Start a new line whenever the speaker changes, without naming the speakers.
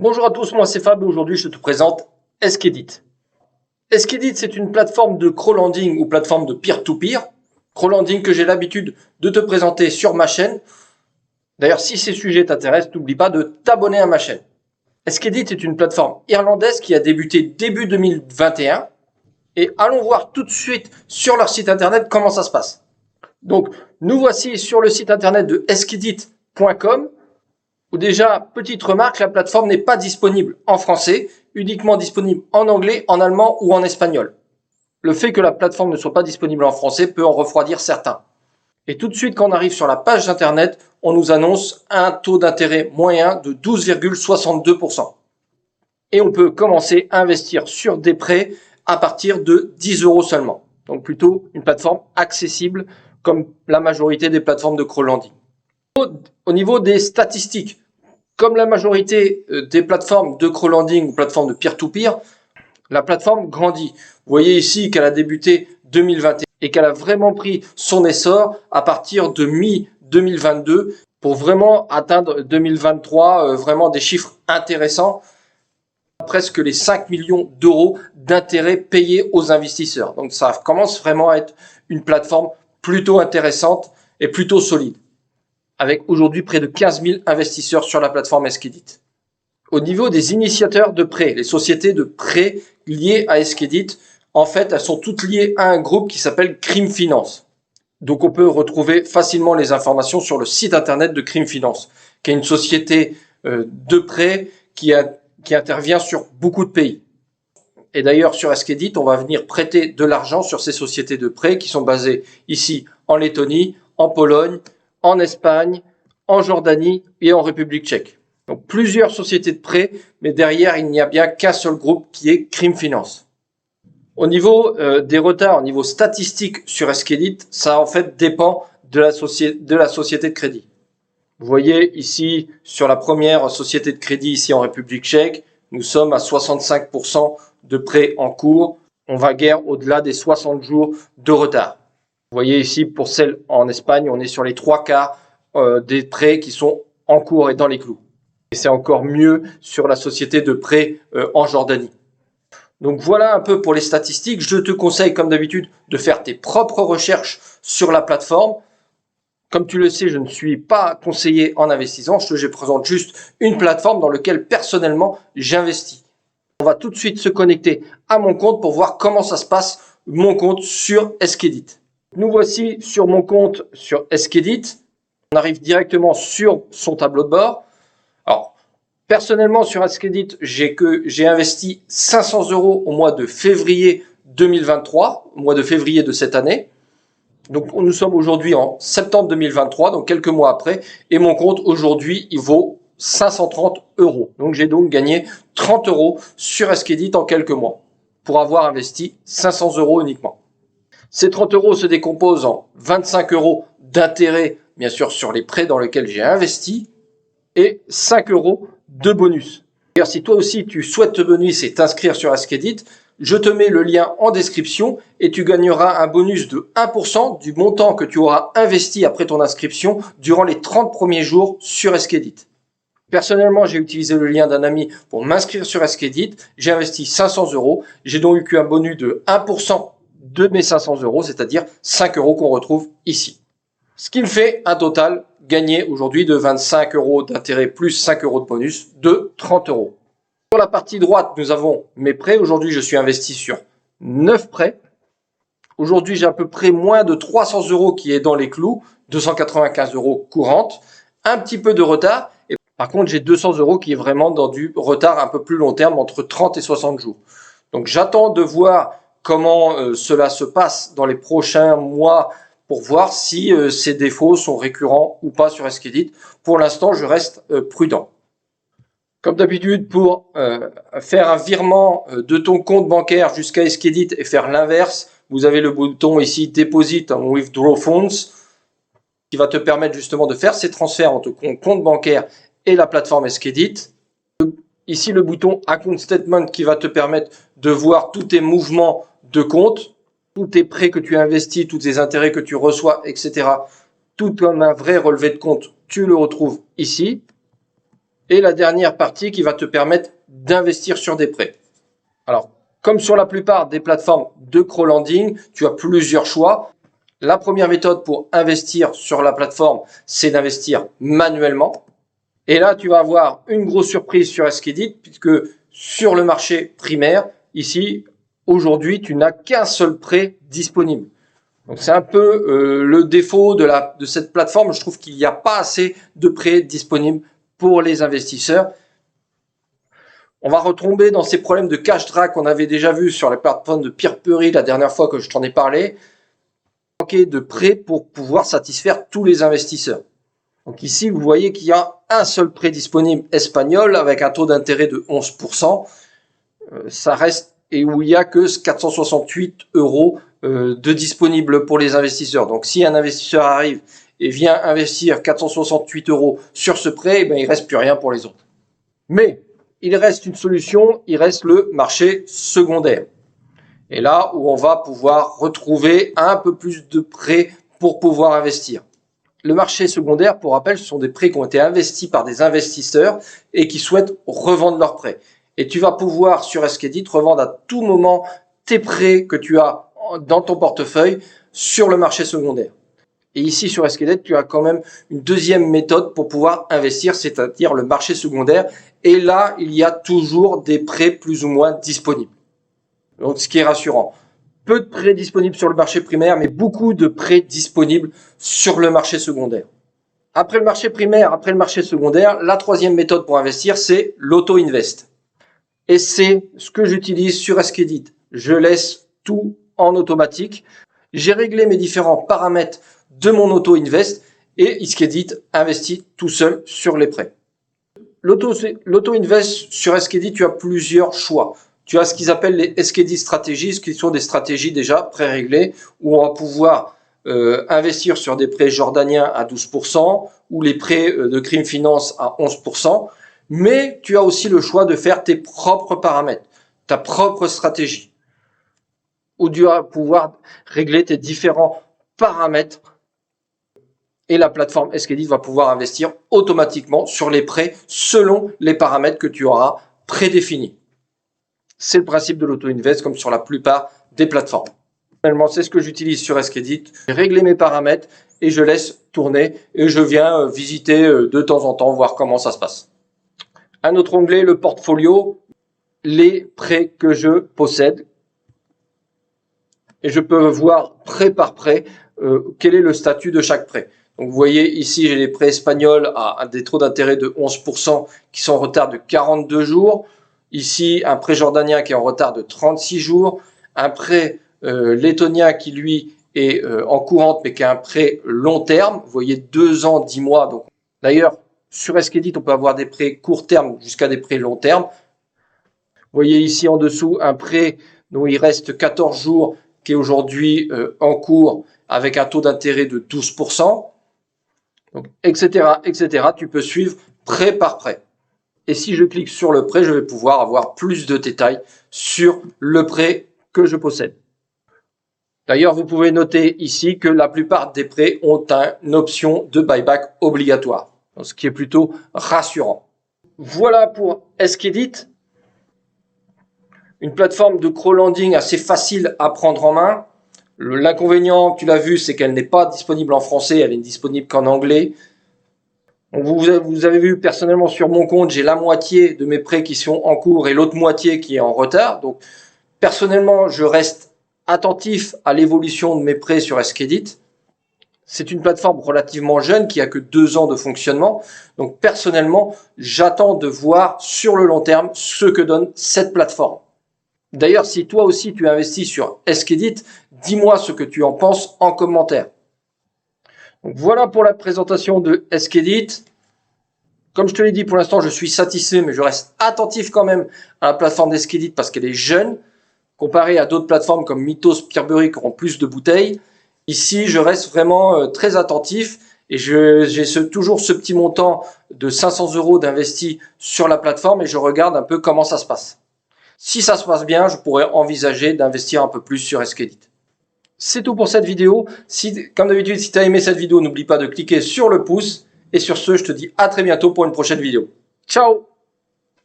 Bonjour à tous, moi c'est Fab et aujourd'hui je te présente Eskedit. Eskedit, c'est une plateforme de crowdlending ou plateforme de peer-to-peer. Crowdlending que j'ai l'habitude de te présenter sur ma chaîne. D'ailleurs, si ces sujets t'intéressent, n'oublie pas de t'abonner à ma chaîne. Eskedit est une plateforme irlandaise qui a débuté début 2021 et allons voir tout de suite sur leur site internet comment ça se passe. Donc, nous voici sur le site internet de eskedit.com. Où déjà, petite remarque, la plateforme n'est pas disponible en français, uniquement disponible en anglais, en allemand ou en espagnol. Le fait que la plateforme ne soit pas disponible en français peut en refroidir certains. Et tout de suite, quand on arrive sur la page d'internet, on nous annonce un taux d'intérêt moyen de 12,62%. Et on peut commencer à investir sur des prêts à partir de 10 € seulement. Donc plutôt une plateforme accessible comme la majorité des plateformes de crowdlending. Au niveau des statistiques, comme la majorité des plateformes de crowdlending ou plateformes de peer-to-peer, la plateforme grandit. Vous voyez ici qu'elle a débuté 2021 et qu'elle a vraiment pris son essor à partir de mi-2022 pour vraiment atteindre 2023 vraiment des chiffres intéressants, presque les 5 millions d'euros d'intérêts payés aux investisseurs. Donc ça commence vraiment à être une plateforme plutôt intéressante et plutôt solide, avec aujourd'hui près de 15 000 investisseurs sur la plateforme Eskedit. Au niveau des initiateurs de prêts, les sociétés de prêts liées à Eskedit, en fait, elles sont toutes liées à un groupe qui s'appelle Crime Finance. Donc, on peut retrouver facilement les informations sur le site internet de Crime Finance, qui est une société de prêts qui intervient sur beaucoup de pays. Et d'ailleurs, sur Eskedit, on va venir prêter de l'argent sur ces sociétés de prêts qui sont basées ici en Lettonie, en Pologne, en Espagne, en Jordanie et en République tchèque. Donc plusieurs sociétés de prêts, mais derrière, il n'y a bien qu'un seul groupe qui est Crime Finance. Au niveau des retards, au niveau statistique sur Eskedit, ça en fait dépend de la société de crédit. Vous voyez ici, sur la première société de crédit ici en République tchèque, nous sommes à 65% de prêts en cours. On va guère au-delà des 60 jours de retard. Vous voyez ici, pour celle en Espagne, on est sur les 3/4 des prêts qui sont en cours et dans les clous. Et c'est encore mieux sur la société de prêts en Jordanie. Donc voilà un peu pour les statistiques. Je te conseille, comme d'habitude, de faire tes propres recherches sur la plateforme. Comme tu le sais, je ne suis pas conseiller en investissement. Je présente juste une plateforme dans laquelle personnellement j'investis. On va tout de suite se connecter à mon compte pour voir comment ça se passe, mon compte sur Eskedit. Nous voici sur mon compte sur Eskedit. On arrive directement sur son tableau de bord. Alors, personnellement sur Eskedit, j'ai investi 500 € au mois de février 2023, au mois de février de cette année. Donc, nous sommes aujourd'hui en septembre 2023, donc quelques mois après. Et mon compte aujourd'hui, il vaut 530 €. Donc, j'ai donc gagné 30 € sur Eskedit en quelques mois pour avoir investi 500 € uniquement. Ces 30 € se décomposent en 25 € d'intérêt, bien sûr, sur les prêts dans lesquels j'ai investi et 5 € de bonus. D'ailleurs, si toi aussi tu souhaites te bonus et t'inscrire sur Eskedit, je te mets le lien en description et tu gagneras un bonus de 1% du montant que tu auras investi après ton inscription durant les 30 premiers jours sur Eskedit. Personnellement, j'ai utilisé le lien d'un ami pour m'inscrire sur Eskedit. J'ai investi 500 €. J'ai donc eu un bonus de 1% de mes 500 €, c'est-à-dire 5 € qu'on retrouve ici. Ce qui me fait un total gagné aujourd'hui de 25 € d'intérêt plus 5 € de bonus de 30 €. Sur la partie droite, nous avons mes prêts. Aujourd'hui, je suis investi sur 9 prêts. Aujourd'hui, j'ai à peu près moins de 300 € qui est dans les clous, 295 € courante, un petit peu de retard. Et par contre, j'ai 200 € qui est vraiment dans du retard un peu plus long terme, entre 30 et 60 jours. Donc, j'attends de voir comment cela se passe dans les prochains mois pour voir si ces défauts sont récurrents ou pas sur Eskedit. Pour l'instant, je reste prudent. Comme d'habitude, pour faire un virement de ton compte bancaire jusqu'à Eskedit et faire l'inverse, vous avez le bouton ici Deposit and Withdraw Funds qui va te permettre justement de faire ces transferts entre ton compte bancaire et la plateforme Eskedit. Ici, le bouton Account Statement qui va te permettre de voir tous tes mouvements de compte, tous tes prêts que tu investis, tous tes intérêts que tu reçois, etc. Tout comme un vrai relevé de compte, tu le retrouves ici. et la dernière partie qui va te permettre d'investir sur des prêts. Alors, comme sur la plupart des plateformes de crowdlending, tu as plusieurs choix. La première méthode pour investir sur la plateforme, c'est d'investir manuellement. Et là, tu vas avoir une grosse surprise sur Eskedit, puisque sur le marché primaire, ici, aujourd'hui, tu n'as qu'un seul prêt disponible. Donc c'est un peu le défaut de cette plateforme. Je trouve qu'il n'y a pas assez de prêts disponibles pour les investisseurs. On va retomber dans ces problèmes de cash drag qu'on avait déjà vu sur la plateforme de Peerpery la dernière fois que je t'en ai parlé. Manquer de prêts pour pouvoir satisfaire tous les investisseurs. Donc ici, vous voyez qu'il y a un seul prêt disponible espagnol avec un taux d'intérêt de 11%. Ça reste, et où il n'y a que 468 € de disponible pour les investisseurs. Donc si un investisseur arrive et vient investir 468 € sur ce prêt, il ne reste plus rien pour les autres. Mais il reste une solution, il reste le marché secondaire. Et là où on va pouvoir retrouver un peu plus de prêts pour pouvoir investir. Le marché secondaire, pour rappel, ce sont des prêts qui ont été investis par des investisseurs et qui souhaitent revendre leurs prêts. Et tu vas pouvoir, sur Eskedit, revendre à tout moment tes prêts que tu as dans ton portefeuille sur le marché secondaire. Et ici, sur Eskedit, tu as quand même une deuxième méthode pour pouvoir investir, c'est-à-dire le marché secondaire. Et là, il y a toujours des prêts plus ou moins disponibles. Donc, ce qui est rassurant. Peu de prêts disponibles sur le marché primaire, mais beaucoup de prêts disponibles sur le marché secondaire. Après le marché primaire, après le marché secondaire, la troisième méthode pour investir, c'est l'auto-invest. Et c'est ce que j'utilise sur Eskedit. Je laisse tout en automatique. J'ai réglé mes différents paramètres de mon auto-invest et Eskedit investit tout seul sur les prêts. L'auto-invest sur Eskedit, tu as plusieurs choix. Tu as ce qu'ils appellent les Eskedit Strategies, qui sont des stratégies déjà pré-réglées, où on va pouvoir investir sur des prêts jordaniens à 12% ou les prêts de Crime Finance à 11%. Mais tu as aussi le choix de faire tes propres paramètres, ta propre stratégie, où tu vas pouvoir régler tes différents paramètres et la plateforme Eskedit va pouvoir investir automatiquement sur les prêts selon les paramètres que tu auras prédéfinis. C'est le principe de l'auto-invest comme sur la plupart des plateformes. Finalement, c'est ce que j'utilise sur Eskedit. J'ai réglé mes paramètres et je laisse tourner et je viens visiter de temps en temps, voir comment ça se passe. Un autre onglet, le portfolio, les prêts que je possède. Et je peux voir prêt par prêt quel est le statut de chaque prêt. Donc vous voyez ici, j'ai les prêts espagnols à des taux d'intérêt de 11% qui sont en retard de 42 jours. Ici, un prêt jordanien qui est en retard de 36 jours. Un prêt lettonien qui, lui, est en courante, mais qui est un prêt long terme. Vous voyez, 2 ans, 10 mois. Donc, d'ailleurs, sur Eskedit, on peut avoir des prêts court terme jusqu'à des prêts long terme. Vous voyez ici en dessous un prêt dont il reste 14 jours qui est aujourd'hui en cours avec un taux d'intérêt de 12%. Donc, etc., etc. Tu peux suivre prêt par prêt. Et si je clique sur le prêt, je vais pouvoir avoir plus de détails sur le prêt que je possède. D'ailleurs, vous pouvez noter ici que la plupart des prêts ont une option de buyback obligatoire, ce qui est plutôt rassurant. Voilà pour Eskedit, une plateforme de crowdlending assez facile à prendre en main. L'inconvénient, tu l'as vu, c'est qu'elle n'est pas disponible en français, elle est disponible qu'en anglais. Vous avez vu personnellement sur mon compte, j'ai la moitié de mes prêts qui sont en cours et l'autre moitié qui est en retard. Donc personnellement, je reste attentif à l'évolution de mes prêts sur Eskedit. C'est une plateforme relativement jeune qui a que 2 ans de fonctionnement. Donc personnellement, j'attends de voir sur le long terme ce que donne cette plateforme. D'ailleurs, si toi aussi tu investis sur Eskedit, dis-moi ce que tu en penses en commentaire. Donc voilà pour la présentation de Eskedit. Comme je te l'ai dit, pour l'instant, je suis satisfait, mais je reste attentif quand même à la plateforme d'Eskedit parce qu'elle est jeune, comparée à d'autres plateformes comme Mythos, Peerpery qui auront plus de bouteilles. Ici, je reste vraiment très attentif et j'ai toujours ce petit montant de 500 € d'investi sur la plateforme et je regarde un peu comment ça se passe. Si ça se passe bien, je pourrais envisager d'investir un peu plus sur Eskedit. C'est tout pour cette vidéo. Comme d'habitude, si tu as aimé cette vidéo, n'oublie pas de cliquer sur le pouce. Et sur ce, je te dis à très bientôt pour une prochaine vidéo. Ciao!